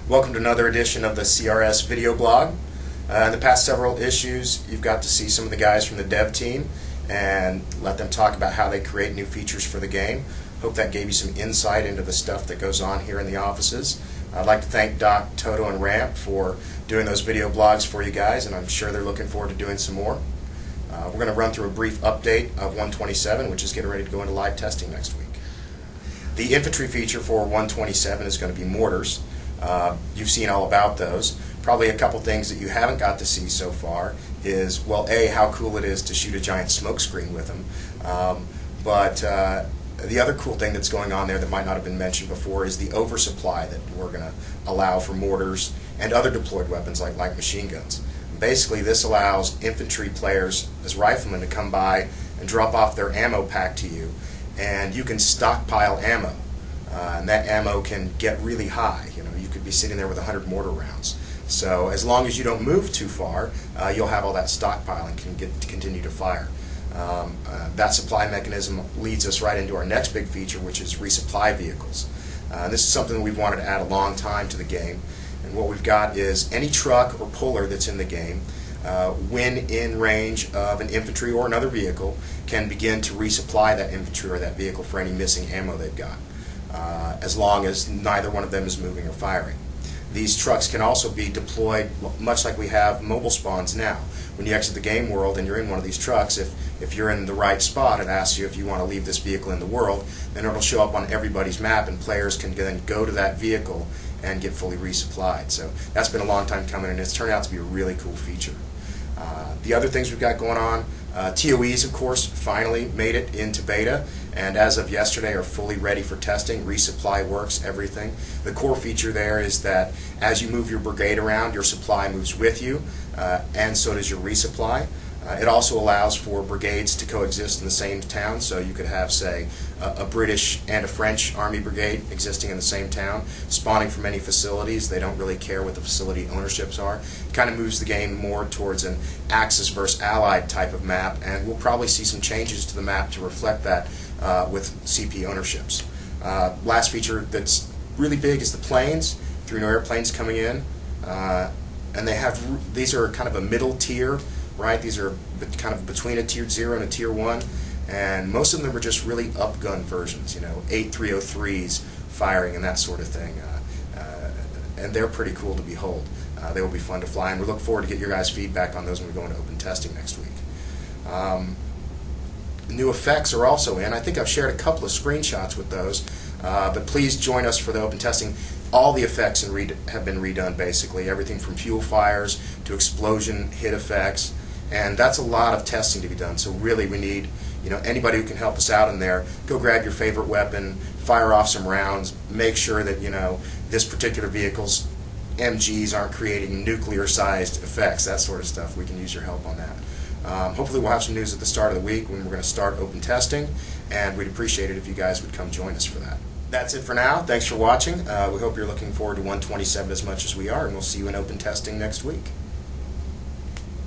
Welcome to another edition of the CRS video blog. In the past several issues, you've got to see some of the guys from the dev team and let them talk about how they create new features for the game. Hope that gave you some insight into the stuff that goes on here in the offices. I'd like to thank Doc, Toto, and Ramp for doing those video blogs for you guys, and I'm sure they're looking forward to doing some more. We're going to run through a brief update of 127, which is getting ready to go into live testing next week. The infantry feature for 127 is going to be mortars. You've seen all about those. Probably a couple things that you haven't got to see so far is, well, A, how cool it is to shoot a giant smoke screen with them. But the other cool thing that's going on there that might not have been mentioned before is the oversupply that we're going to allow for mortars and other deployed weapons like light machine guns. Basically, this allows infantry players as riflemen to come by and drop off their ammo pack to you, and you can stockpile ammo. And that ammo can get really high. You could be sitting there with 100 mortar rounds. So as long as you don't move too far, you'll have all that stockpile and can get to continue to fire. That supply mechanism leads us right into our next big feature, which is resupply vehicles. This is something we've wanted to add a long time to the game. And what we've got is any truck or puller that's in the game, when in range of an infantry or another vehicle, can begin to resupply that infantry or that vehicle for any missing ammo they've got, as long as neither one of them is moving or firing. These trucks can also be deployed much like we have mobile spawns now. When you exit the game world and you're in one of these trucks, if you're in the right spot, it asks you if you want to leave this vehicle in the world, then it'll show up on everybody's map and players can then go to that vehicle and get fully resupplied. So that's been a long time coming, and it's turned out to be a really cool feature. The other things we've got going on, TOEs, of course, finally made it into beta, and as of yesterday are fully ready for testing. Resupply works, everything. The core feature there is that as you move your brigade around, your supply moves with you, and so does your resupply. It also allows for brigades to coexist in the same town, so you could have, say, a British and a French Army brigade existing in the same town, spawning from any facilities. They don't really care what the facility ownerships are. It kind of moves the game more towards an Axis versus Allied type of map, and we'll probably see some changes to the map to reflect that with CP ownerships. Last feature that's really big is the planes. 3 new airplanes coming in, and these are kind of a middle tier. Right, these are kind of between a tier 0 and a tier 1, and most of them are just really upgun versions, 8303s firing and that sort of thing, and they're pretty cool to behold. They will be fun to fly, and we look forward to get your guys' feedback on those when we go into open testing next week. New effects are also in. I think I've shared a couple of screenshots with those, but please join us for the open testing. All the effects have been redone, basically, everything from fuel fires to explosion hit effects. And that's a lot of testing to be done, so really we need anybody who can help us out in there. Go grab your favorite weapon, fire off some rounds, make sure that this particular vehicle's MGs aren't creating nuclear-sized effects, that sort of stuff. We can use your help on that. Hopefully we'll have some news at the start of the week when we're going to start open testing, and we'd appreciate it if you guys would come join us for that. That's it for now. Thanks for watching. We hope you're looking forward to 127 as much as we are, and we'll see you in open testing next week.